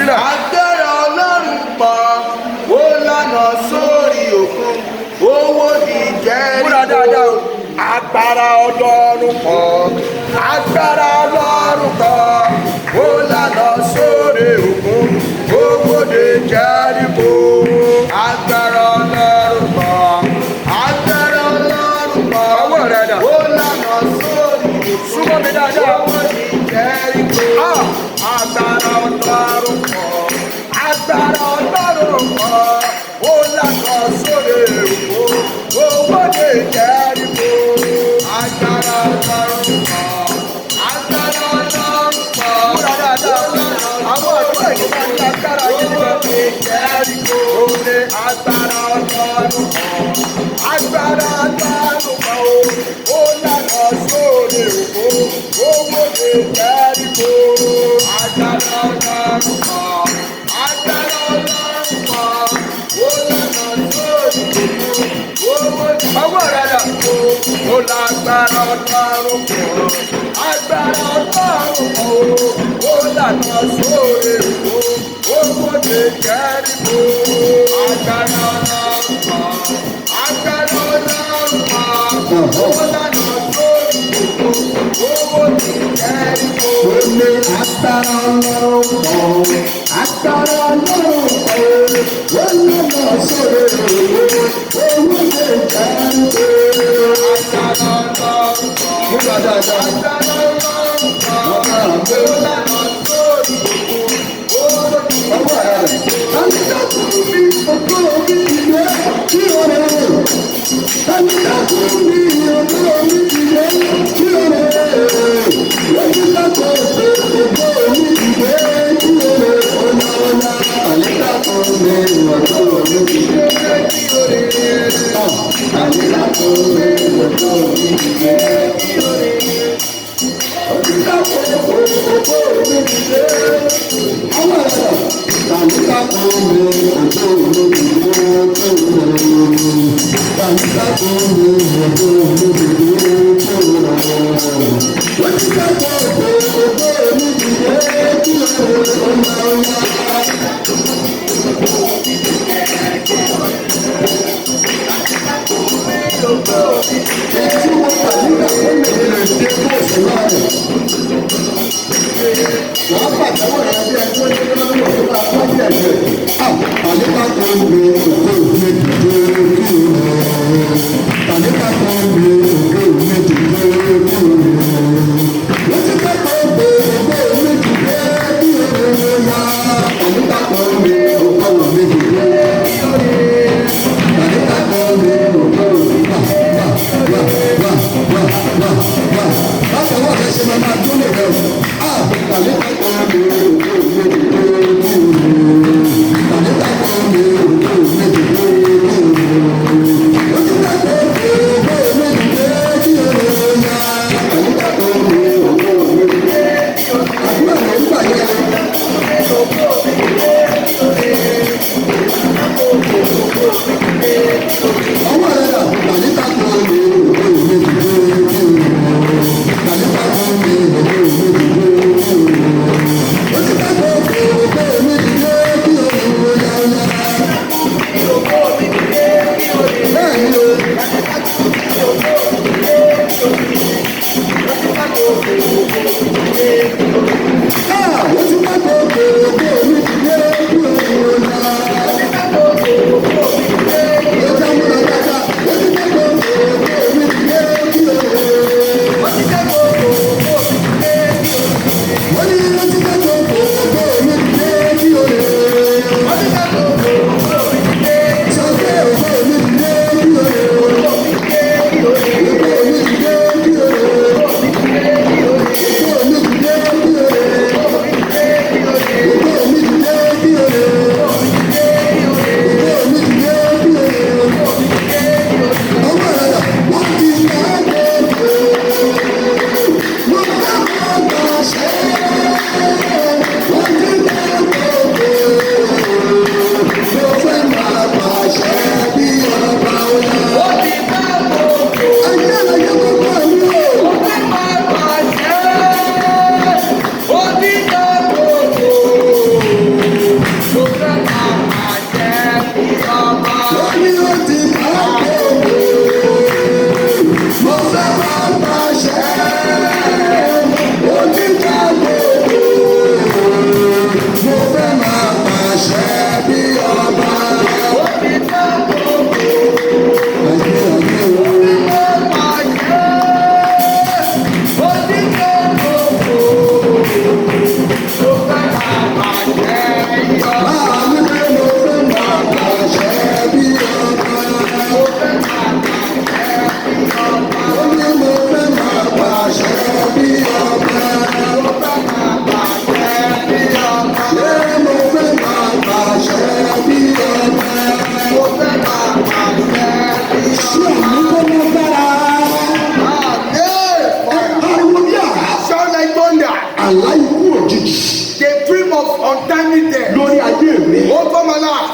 sílẹ̀. Agbára Ọlọ́run pọ̀, ó lànà sórí òkun, owó di Jẹ́ríkò. Múra dáadáa o. Agbára Ọlọ́run pọ̀. Agbára Ọlọ́run pọ̀, ó lànà sórí òkun, owó di Jẹ́ríkò. Agbára Ọlọ́run pọ̀, agbára Ọlọ́run pọ̀, Ọwọ́ rẹ̀ dà. ó lànà sórí òkun, Súnmọ́ mi dáadáa. owó di Jẹ́ríkò. Agbára Ọlọ́run pọ̀, agbára Ọlọ́run pọ̀, ó lànà sórí òkun, owó di Jẹ́ríkò. Agbára Ọlọ́run pọ̀, agbára Ọlọ́run pọ̀, Múra dáadáa. Àwọn àdúrà yìí máa ń ní agbára yìí níbẹ̀. Jẹ́ríkò. Ó ní agbára Ọlọ́run pọ̀, agbára Ọlọ́run pọ̀, ó lànà sórí òkun, owó di Jẹ́ríkò. Agbára Ọlọ́run pọ̀, agbára Ọlọ́run pọ̀, ó lànà sórí òkun, owó di Ọwọ́ rẹ̀ dà. ó lágbára Ọlọ́run pọ̀, agbára Ọlọ́run pọ̀, ó lànà sórí òkun, owó di Jẹ́ríkò. Agbára Ọlọ́run pọ̀, agbára Ọlọ́run pọ̀, ó lànà sórí òkun, owó di Jẹ́ríkò. Ó ní agbára Ọlọ́run pọ̀, agbára Ọlọ́run pọ̀, ó lọ́nà sórí òkun, owó lè Jẹ́ríkò. Agbára Ọlọ́run pọ̀, Múra dáadáa. agbára Ọlọ́run pọ̀, ó lànà sórí òkun, owó di Ọwọ́ rẹ̀ rẹ̀. Dájúdájú ní ògo mi ìwé tí ó rẹ̀. Dájúdájú ní ògo mi ìwé tí ó rẹ̀. Dájúdájú ní ògo mi ìwé tí ó rẹ̀. Ọ̀nà ọ̀nà àlékàkọ́ mi ògo mi ìwé tí ó rẹ̀. Àlékàkọ́ mi ògo mi ìwé tí ó rẹ̀. Dájúdájú ní ògo mi ìwé. Ọwọ́ rẹ̀ rẹ̀. Dájúdájú ní ògo mi ìwé tí ó rẹ̀. Dájúdájú ní ògo mi ìwé tí ó rẹ̀. Dájúdájú ní ògo mi ìwé tí ó rẹ̀. Ọ̀nà ọ̀nà. Ètí wọn pàdúrà fún mi lè dé bó ṣe máa rẹ̀. Wọ́n pàtẹ́wọ̀ rẹ̀ bí ẹjọ́ ní kí wọ́n lè máa bá bí ẹ̀jẹ̀. Àlékà tó ń gbé òkè òfin dìde kí o rẹ̀. Àlékà tó ń gbé òkè òfin dìde kí o rẹ̀. Lọ́sí kẹ́kọ̀ọ́ gbé òkè òfin dìde kí o rẹ̀ yá. Àlékà tó ń gbé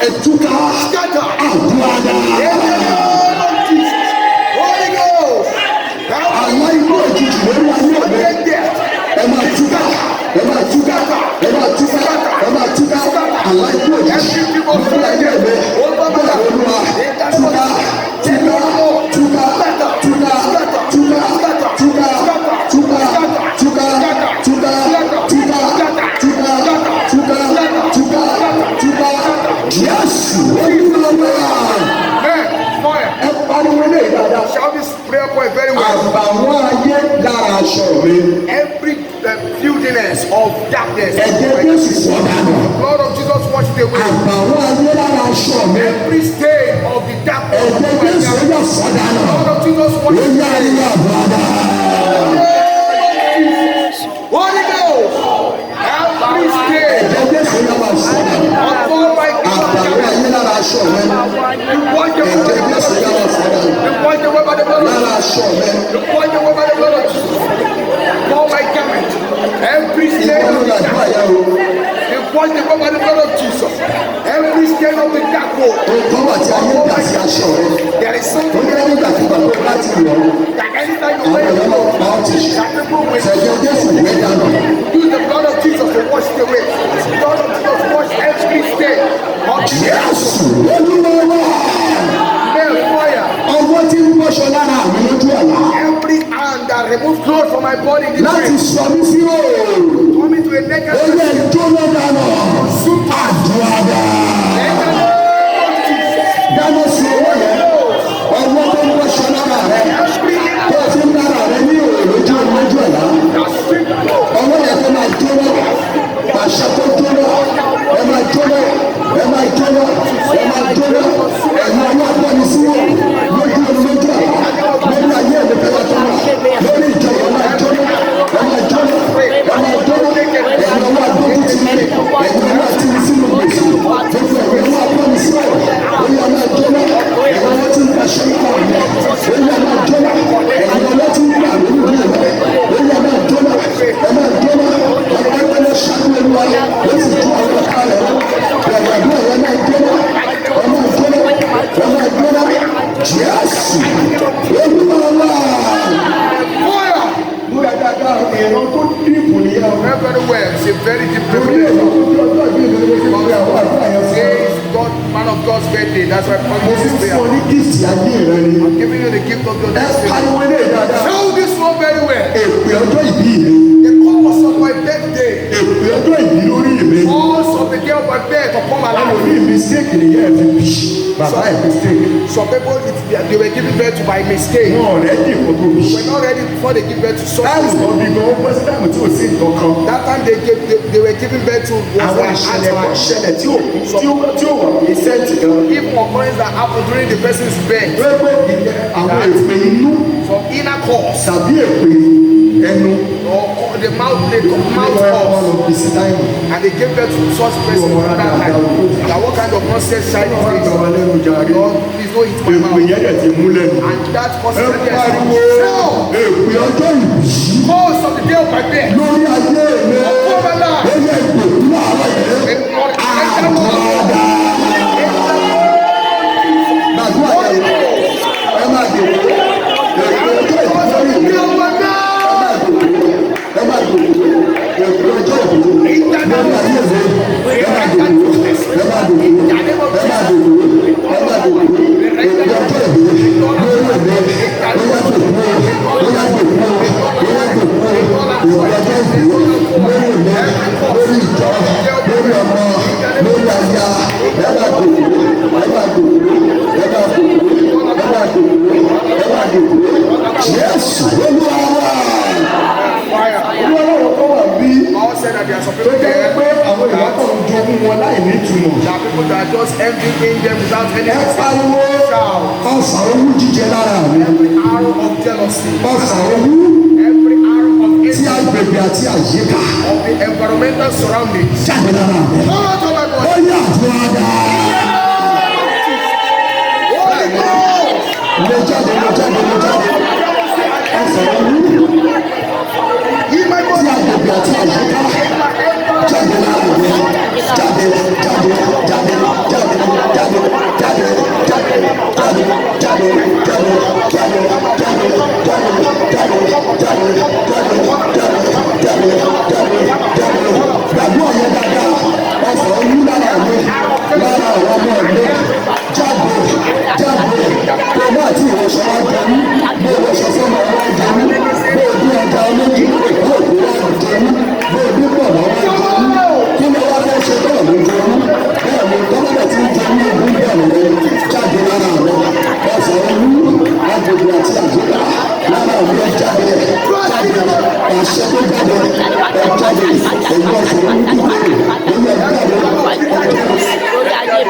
ẹ̀túká Scatter. àdúrà. In the name of Jesus. Holy Ghost. Àlá ikú òjijì lórí ayé mi. Take death. Ẹ máa túká, ẹ máa túká, ẹ máa túká, ẹ máa túká. Àlá ikú òjijì lórí ayé mi. Bọ́lá olúwa túká, túká, túká, túká, túká, túká, túká, túká, túká, túká, túká. Jésù olúwa wá. Man, fire. Ẹ pariwo lé dáadáa. Shout this prayer point very well. Àbàwọ́n ayé lára aṣọ mi. Every filthiness of darkness. Ẹ̀jẹ̀ Jésù sọ̀dá nù. Lord of Jesus, wash it away. Àbàwọ́n ayé lára aṣọ mi. Every stain of the darkness. Ẹ̀jẹ̀ Jésù yóò sọ̀dá nù. Lord of Jesus, wash Ó it yá away. ilé àbúrádá. Holy Ghost. Every stain Ẹ̀jẹ̀ Jésù yóò sọ̀dá nù. of all my Àbàwọ́n ayé lára aṣọ mi. you wash them Ẹ̀jẹ̀ away. Jésù yóò sọ̀dá nù. You wash them away by the blood of Lára aṣọ mi. You wash them away by the blood of Jesus. All my garment. Every stain Ìwọ ló of the yà àdúrà dark. yá o. You wash them away by the blood of Jesus. Every stain of the dark world. Nǹkan wà tí ayé dà sí aṣọ rẹ. There is Ó something ní nígbà tí bàbá bá ti wọ̀ ọ́. that anytime you Àwọn wear èèyàn náà pa ọ́ ti ṣe. that people will Ẹ̀jẹ̀ Jésù gbé dànù. use the blood of Jesus to wash it away. The blood of Jesus wash every stain of the Jésù olúwa wá. nail fire. Ọwọ́ tí ń bọ́ṣọ lára mi lójú ọ̀la. Every hand that removes clothes from my body in the Láti night. sọ mí sí òòrùn. Come into a naked Ó yẹ ìjóná dáná. Àdúrà dá. in the name of Jesus. Dáná sí owó yẹn. Ọwọ́ tó ń bọ́ṣọ lára rẹ. Tó ti ń lára rẹ ní òòrùn lójú ọ̀la. Ọwọ́ yẹn tó máa jóná. Àṣà tó jóná. Ẹ máa jóná. Ẹ máa jóná. Ẹ máa jóná. Ẹ̀yin ọwọ́ abọ́ni sí òòrùn. Lójú ọ̀la lójú ọ̀la. Lórí ayé ẹ̀mí pẹ̀lú ọ̀tọ̀ náà. Lórí ìjọ ẹ máa jóná. Ẹ máa jóná. Ẹ máa jóná. Ẹ̀yin ọwọ́ abọ́ni ti mí. Ẹ̀yin ọwọ́ àti mi sínú gbèsè. Gbogbo ẹ̀yin ọwọ́ abọ́ni sí òòrùn. Lórí ẹ máa jóná. Ẹ̀yin ọwọ́ tí ń pàṣẹ nípa ọ̀nà. Lórí ẹ máa jóná. Ẹ̀yin ọwọ́ tí ń gbà lórí ìlú rẹ̀. Lórí ẹ máa jóná. Ẹ máa jóná. Ọ̀pọ̀ ẹgbẹ́ ṣáájú olúwa. Ó sì tún àwọn ọ̀ká rẹ̀. Ìyàgbọ́ ẹ máa jóná. Ẹ máa jóná. Ẹ máa jóná. Jésù olúwa wá. Fire. Múra dáadáa ìran tó dìbò nìyẹn o. Very, very well. It's a very deep Orí privilege. èèyàn tó bí ọjọ́ ìbí ìlú ló fi àwọn àdúrà yẹn fún Today is God, man of God's birthday. That's why I'm mo this fi fún ọ prayer. ní gíìsì ayé rẹ ni. I'm giving you the gift of your Ẹ destiny. pariwo ilé dáadáa. Shout this one very well. Èpè ọjọ́ ìbí mi. The cause of my birthday. Èpè ọjọ́ ìbí lórí mi. Cause of the day of my birth upon my Àwọn life. ní mistake nìyẹn fi bí. Bàbá ẹ̀ mistake. Some people, they were giving birth to by mistake. Wọ́n ọ̀rẹ́ dì kó tó bí. We're not ready before they give birth to Táìmù something. kan bí gan, ó pẹ́ sí táìmù tí ò sí nǹkan kan. That time they were giving birth to was Àwọn an ìṣẹ̀lẹ̀ kan artifact. ṣẹlẹ̀ tí ò wà ní sẹ́ǹtì gan. Even occurrence that happened during the person's birth. Pépé àwọn èpè inú From inner cause tàbí èpè ẹnu. or the mouth, the mouth Nígbà wọn cause. lọ bí sí táìmù. And they gave birth to such person at that time. Now what kind of nonsense child Wọ́n is gbà wá lẹ́nu this? jàre. Lord, please don't hit my Èpè mouth. yẹn dẹ̀ ti mú lẹ́nu. And that Ẹ causes pariwo Shout! èpè ọjọ́ ìbí. Cause of the day of my birth. Lórí ayé mi. Upon my life. Ó yẹ ìpè láàárọ̀ yẹn. And Lord, let them all Àdúrà. Gbàdúrà yẹn. Ẹ máa dèrò. Èpè ọjọ́ ìbí cause of lórí the mi. day of my birth. Ẹ máa dèrò. Èpè ọjọ́ ìbí lórí ayé mi. Ẹ máa dèrò. Ẹ máa dèrò. Ẹ máa dèrò. Ẹ máa dèrò. Èpè ọjọ́ ìbí lórí mi. Ó yá dèrò. Ó yá dèrò. Ó yá dèrò. Èpè ọjọ́ ìbí lórí mi. Lórí ìjọ. Lórí ọmọ. Lórí aya. Ẹ máa dèrò. Ẹ máa dèrò. Ẹ máa dèrò. Ẹ máa dèrò. Ẹ máa dèrò. Jésù Olúwa wá. Fire. Olúwa tó wà bí. All said that there are some Tó people jẹ́ there pé àwọn èèyàn kan ń jogún wọn láì nítumọ̀. there are people that are just envying them without any Ẹ reason. pariwo Shout. ọ̀sán owú jíjẹ lára mi. Every arrow of jealousy, Ọ̀sán owú every arrow of tí envy, agbègbè àti àyíká of the environmental surroundings. jáde lára mi. Come out of my Ó body. yà àdúrà dá. Holy Ghost. Lè jáde, lè jáde, lè jáde. Ọ̀sán owú In my tí body. agbègbè àti àyíká jáde lára mi. Jáde, jáde, jáde, jáde, jáde,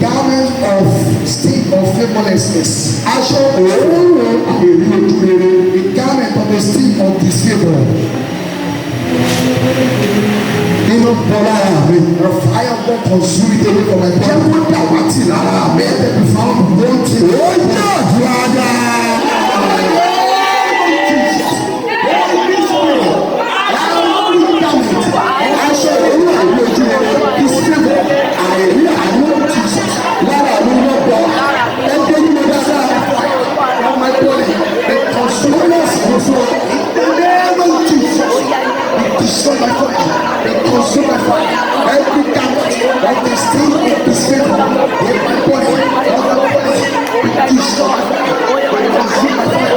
garment of stain of faithlessness. Aṣọ òórùn èrè ojú rere. The garment of the stain of disfavour. Nínú bọ́lá mi. The fire of God consume it away from my body. Jẹ́ kó dàwátì lára mi. Let them be found wanting. Ó jẹ́ àdúrà. Aṣọ òórùn àìrí ojú rere. Disfavour. Àìrí àánú Jesus. Lára mi ló bọ̀. Ẹgbẹ́ yìí mo dáadáa. On my body. The consumers will flow. In the name of Jesus. Destroy my body. They consume my fire. Every garment of the stain of disfavour in my body, on my body, they destroy my fire. They consume my fire.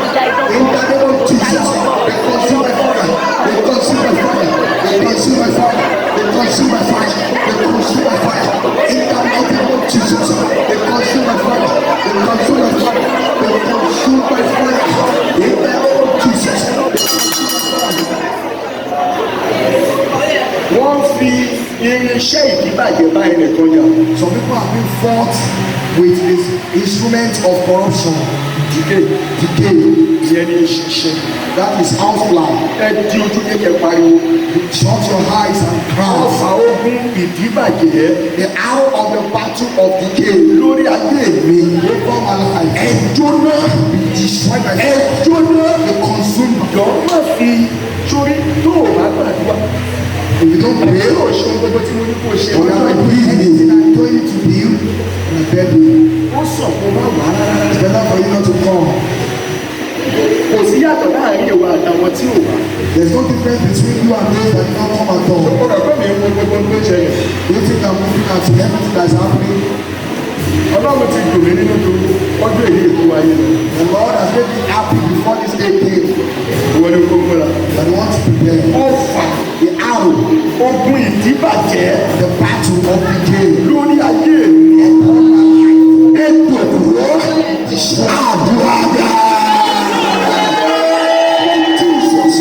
In the name of Jesus, they consume my fire. They consume my fire. They consume my fire. They consume my fire. They consume my fire. In the mighty name of Jesus, they consume my fire. They consume my fire. They consume my fire. In the name of Jesus. Wọ́n fi irinṣẹ́ ìdíbàjẹ́ bá ẹnìkan jà. Some people have been fought with this instrument of corruption. Decay ìyẹn ní ìṣiṣẹ́. That is house fly. Ẹ di ojú kékeré pariwo. Shut your eyes and cry. Ọ̀fà ogun ìdíbàjẹ́. The hour of the battle of decay. Lórí ayé mi. Over my life. Ẹ jóná. Destroy my life. Ẹ jóná. They consume me. Jọ̀ọ́ má fi sórí tó o bá gbàdúrà. If you don't pray, or show gbogbo tí mo ní kó ṣe. When I breathe, anything I told you to do, and I beg you. Ó sọ fún wa wà rárá. It's better for you not to come. Kò sí yàtọ̀ láàrin ìwà àtàwọn tí ò wá. There is no difference between you and those that don't come at all. Ó rẹ̀ pé mi ń wo gbogbo tó ṣẹlẹ̀. You think I'm moving at everything that's happening? Ọlọ́run ti dùn mí nínú tó ọjọ́ èyí èkó ayé lọ. The Lord has made me happy before this day came. Ìwọ ni kò múra. I want to prepare. Ọ̀fà the arrow. Ogun ìdíbàjẹ́. The battle of the game. Lórí ayé mi. Ètò ìdúró. Àdúrà dá. Jesus.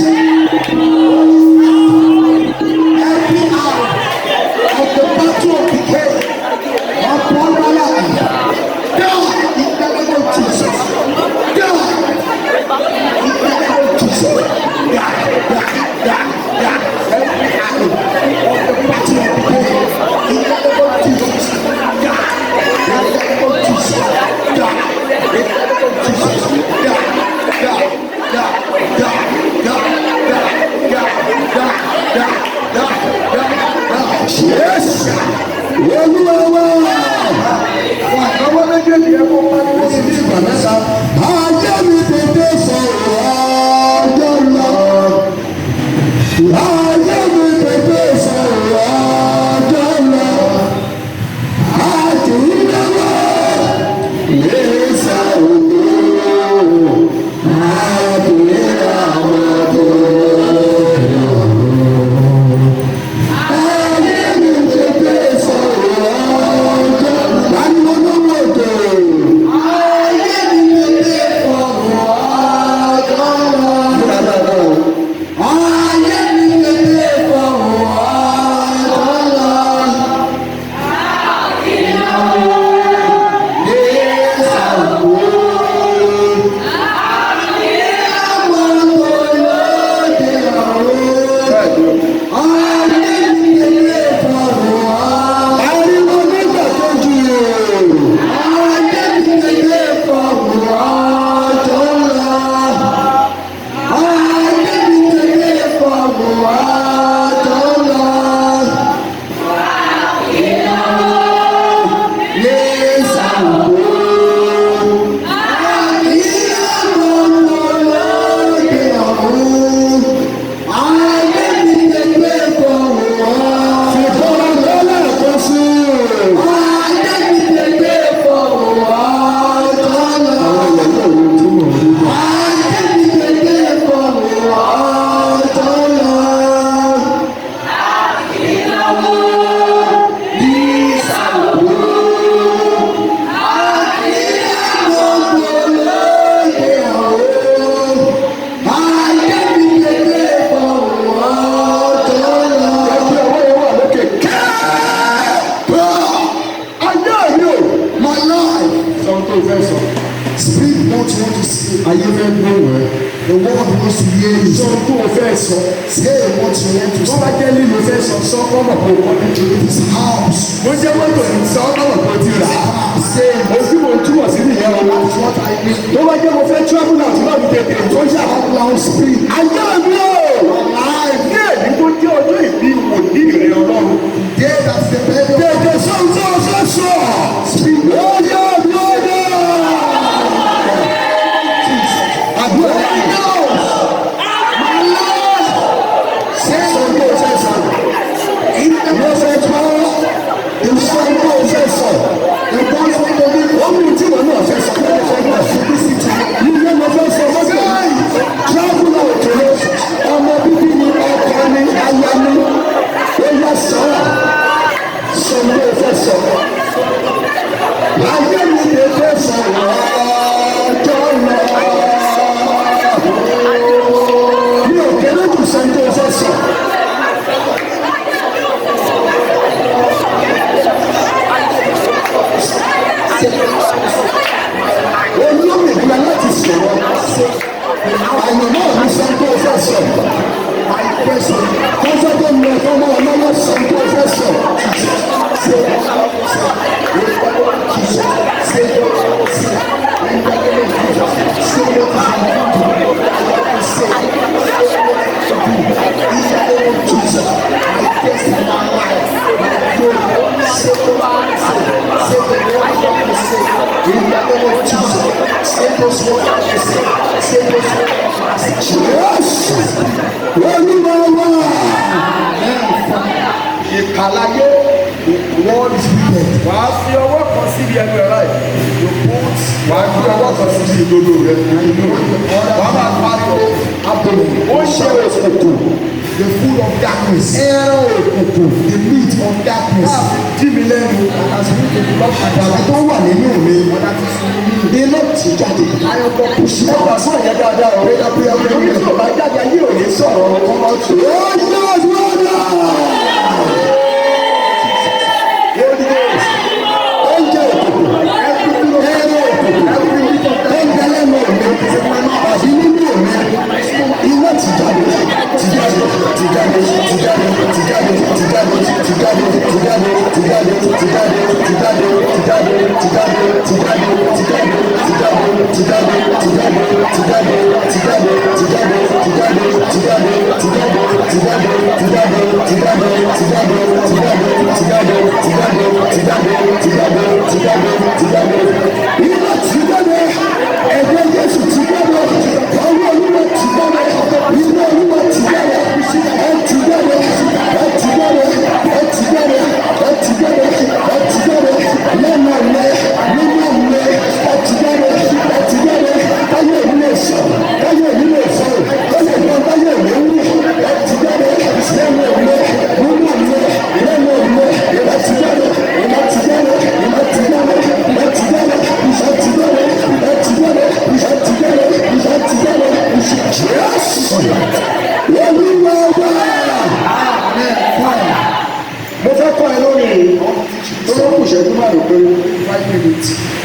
Every hour of the battle of the game. Upon my life. God, in the name of Jesus. God, in the name of Jesus. Every hour of the battle of the day. In the name of Jesus. God, in the name of Jesus. God, in the name of Jesus. Spirit wants you to see. Ayé fẹ́ gbọ́ wẹ̀. The world wants to hear you. Sọ tó o fẹ́ sọ. Say what you want to say. Bọ́lá jẹ́ lílo fẹ́ sọ sọ kọ́mọ̀ kó kọ́ into his house. Mo jẹ́ mọ́tò ní sọ kọ́mọ̀ kó ti rà. Say ojú mo túmọ̀ sí nìyẹn o. That's what I mean. Tó bá jẹ́ mo fẹ́ travel out náà ní tètè. Tó yà á loud spirit. Ayé mi o. Ní èdè tó jẹ́ ọjọ́ ìbí wòlíì rẹ̀ ọlọ́run. Day that's the birthday. Tètè sọ́ńtò fẹ́ sọ. Spirit. Ó yẹ mi ó yẹ. Ìkàlàyé wọ́n ìsìnkú wàá fi ọwọ́ kan síbi ẹnu ẹ̀rọ yìí wàá fi ọwọ́ kan síbi ìdodo rẹ̀ wàá máa pariwo abòlò ó ṣe òkùnkùn the food of darkness ẹran òkùnkùn the meat of darkness jí mi lẹ́nu àdàlà tó wà nínú mi iná ti jáde ayọ̀pọ̀ kù sí ọgbà fún ẹ̀yẹ dáadáa ọ̀rẹ́ dábìlì ọ̀rẹ́ orí tó bá jáde ayé òye sọ̀rọ̀ ọmọ tó ó yẹ ọ̀dọ́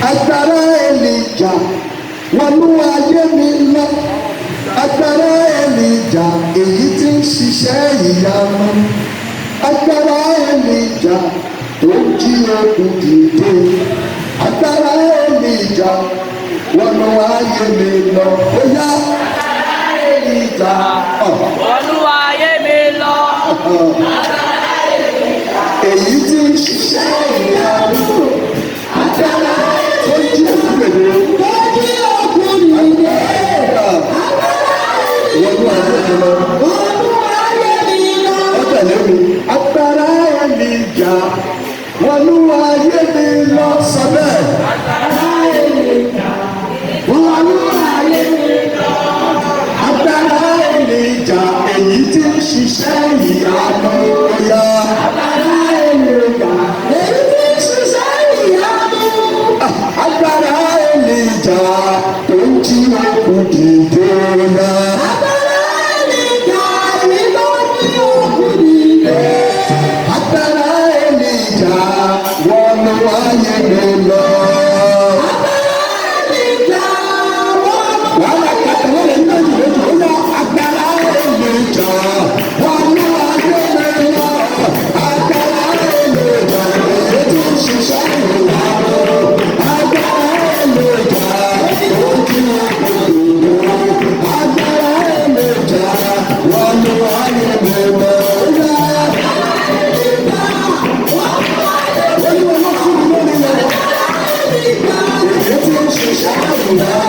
agbára Èlíjà wọnú ayé mi lọ agbára Èlíjà èyí tí ń ṣiṣẹ́ ìyanu agbára Èlíjà tó jí òkú dìde agbára Èlíjà wọnú ayé mi lọ ó yá agbára Èlíjà wọnú ayé mi lọ. èyí tí ń ṣiṣẹ́ ìyanu agbára tó jí òkú dìde tó jí òkú dìde wọnú ayé mi lọ wọnú ayé mi lọ ọ̀tẹ̀lé mi agbára Èlíjà wọnú ayé mi lọ sọ bẹ́ẹ̀. agbára Èlíjà wọnú ayé mi lọ agbára Èlíjà èyí tí ń ṣiṣẹ́ ìyanu ọ̀yà. agbára Èlíjà èyí tí ń ṣiṣẹ́ ìyanu. agbára Èlíjà tó ń jí òkú dìde ọ̀yà. agbára Èlíjà èyí tó ń jí òkú dìde. agbára Èlíjà wọnú ayé mi lọ. agbára Èlíjà Agbára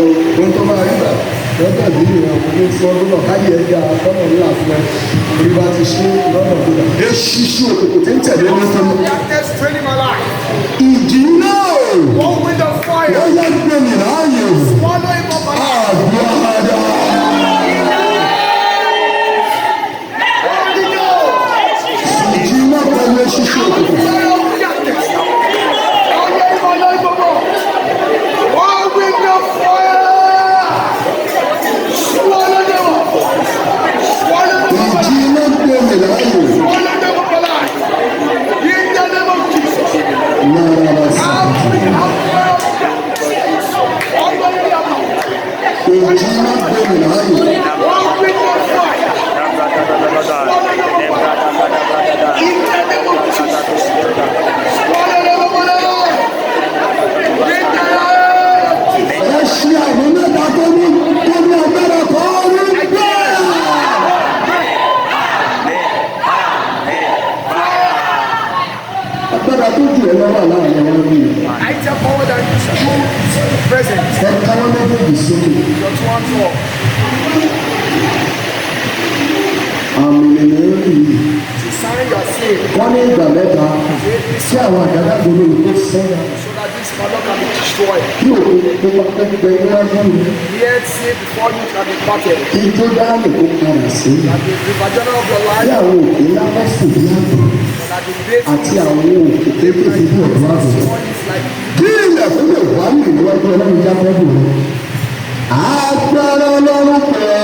ohun tó máa rí gbà lọ́jọ́ bí ìyẹn ọkùnrin fún ọdún náà káyé ẹja tọ́nà ńlá fún ẹ orí bá ti ṣe lọ́nà tó dà. eṣiṣu òkòkò tí ń tẹ̀lé ní fún mi. Darkness training my life. ìjì náà One wind of fire. wọ́n yá gbé mi láàyè. Swallow him up alive. àbúrò àdá. Holy Ghost. ìjì náà pẹ̀lú eṣiṣu òkòkò. Fire of darkness. One wind of fire. Swallow them up. Swallow them up ìjì alive. náà gbé mi láàyè. Swallow them up alive. In the name of Jesus. lára bá sí. Every hour of ìjì náà gbé mi láàyè. one wind of fire. Swallow them up alive. In the name of Jesus. Swallow them up alive. In the name of Jesus. ẹ ṣe àwọn mẹ́ta tó ní agbára kan rí bẹ́ẹ̀. agbára tó jù ẹ lọ́wọ́ láàrin àwọn ọmọ yìí. I tell power that you present. ẹ káwọ́ méjèèjì sókè. Just one talk. àmì ènìyàn rí i. To sign your sin. wọ́n ní ìgbà mẹ́ta tí àwọn àgádágodo yìí tó sẹ́yà So that this father can be destroyed. kí òkú tó bá pẹ́pẹ́ níwájú mi. Yet say before you can be battered. kí tó dáhùn kó padà sí. That the river of your tí life. àwọn òkè ńlá bá fò bí àgbò That the great àti àwọn òkè kéékèèké bí ọ̀dọ́ àgbò. one is like kí ilẹ̀ fún lè wá ní ìwájú ọlọ́run jábọ́dù rẹ̀. agbára ọlọ́run pẹ̀lú.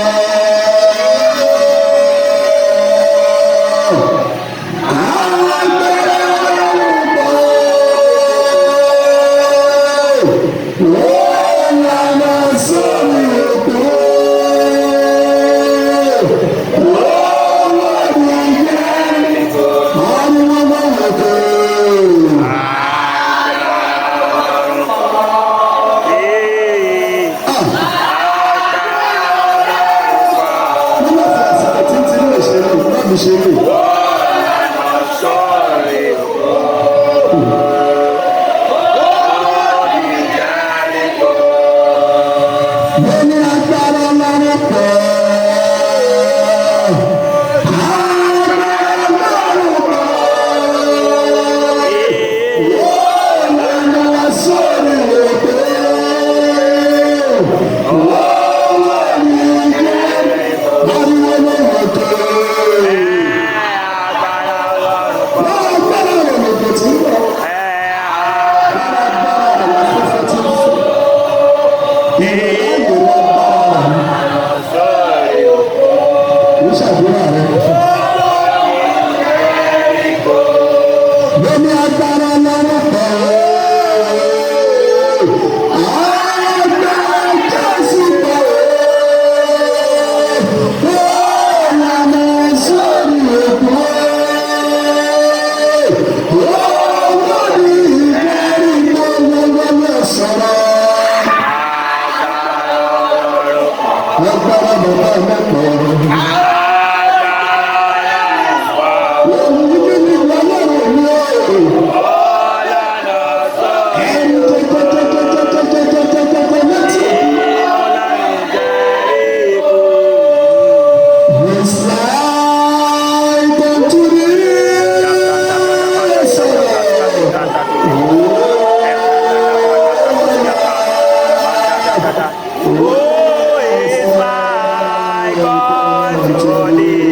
Who is my God?